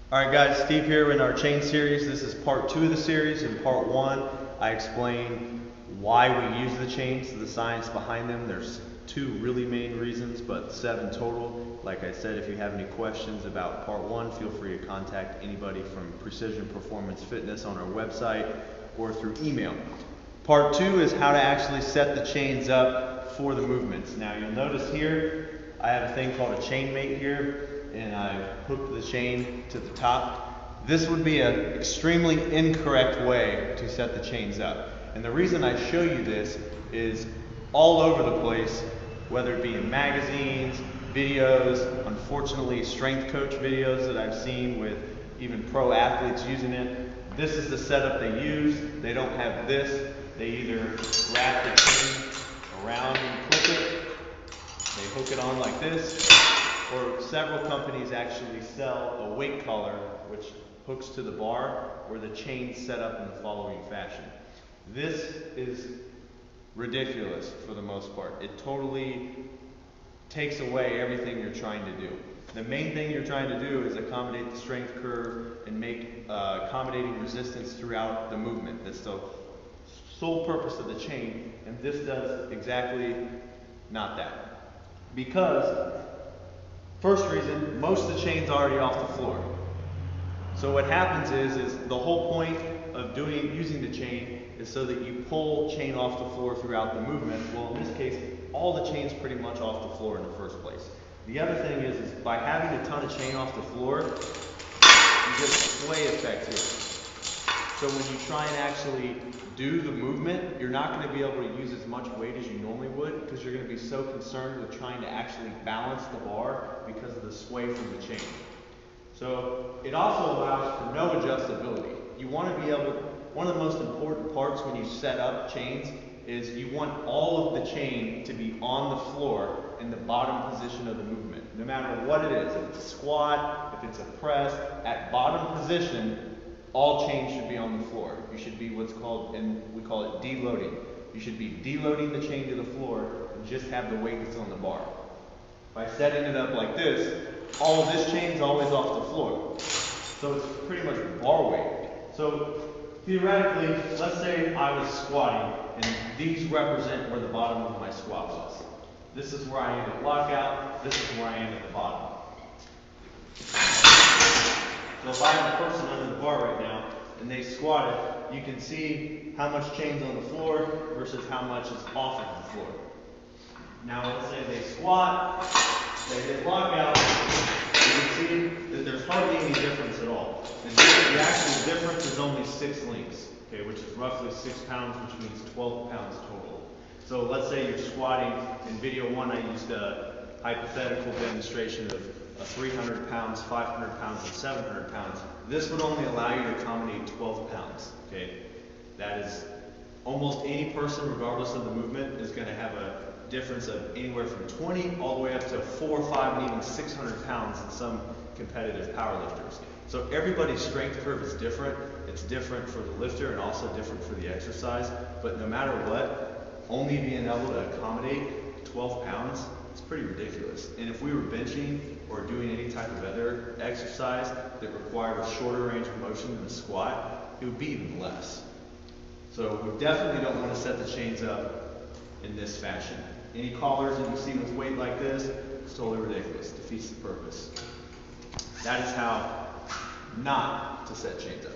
Alright guys, Steve here in our chain series. This is part 2 of the series. In part 1, I explain why we use the chains, the science behind them. There's 2 really main reasons, but 7 total. Like I said, if you have any questions about part 1, feel free to contact anybody from Precision Performance Fitness on our website or through email. Part 2 is how to actually set the chains up for the movements. Now you'll notice here, I have a thing called a chain mate here, and I've hooked the chain to the top. This would be an extremely incorrect way to set the chains up. And the reason I show you this is all over the place, whether it be in magazines, videos, unfortunately strength coach videos that I've seen with even pro athletes using it. This is the setup they use. They don't have this. They either wrap the chain around and clip it, they hook it on like this, or several companies actually sell a weight collar which hooks to the bar where the chain's set up in the following fashion. This is ridiculous for the most part. It totally takes away everything you're trying to do. The main thing you're trying to do is accommodate the strength curve and make accommodating resistance throughout the movement. That's the sole purpose of the chain, and this does exactly not that. Because, first reason, most of the chain's already off the floor. So what happens is the whole point of using the chain is so that you pull chain off the floor throughout the movement. Well, in this case, all the chain's pretty much off the floor in the first place. The other thing is by having a ton of chain off the floor, you get a sway effect here. So when you try and actually do the movement, you're not going to be able to use as much weight as you normally would because you're going to be so concerned with trying to actually balance the bar because of the sway from the chain. So it also allows for no adjustability. You want to be able to, one of the most important parts when you set up chains is you want all of the chain to be on the floor in the bottom position of the movement. No matter what it is, if it's a squat, if it's a press, at bottom position, all chains should be on the floor. You should be what's called, and we call it deloading. You should be deloading the chain to the floor and just have the weight that's on the bar. By setting it up like this, all of this chain is always off the floor. So it's pretty much bar weight. So theoretically, let's say I was squatting and these represent where the bottom of my squat was. This is where I am at lockout, this is where I am at the bottom. So if I have a person under the bar right now and they squat it, you can see how much chain's on the floor versus how much is off of the floor. Now let's say they squat, they hit lockout, you can see that there's hardly any difference at all. The actual difference is only 6 links, okay, which is roughly 6 pounds, which means 12 pounds total. So let's say you're squatting. In video 1 I used a hypothetical demonstration of 300 pounds, 500 pounds, and 700 pounds. This would only allow you to accommodate 12 pounds, okay? That is, almost any person, regardless of the movement, is going to have a difference of anywhere from 20 all the way up to 4, 5, and even 600 pounds in some competitive powerlifters. So everybody's strength curve is different. It's different for the lifter and also different for the exercise. But no matter what, only being able to accommodate 12 pounds, it's pretty ridiculous. And if we were benching or doing any type of other exercise that required a shorter range of motion than a squat, it would be even less. So we definitely don't want to set the chains up in this fashion. Any collars that you see with weight like this, it's totally ridiculous. Defeats the purpose. That is how not to set chains up.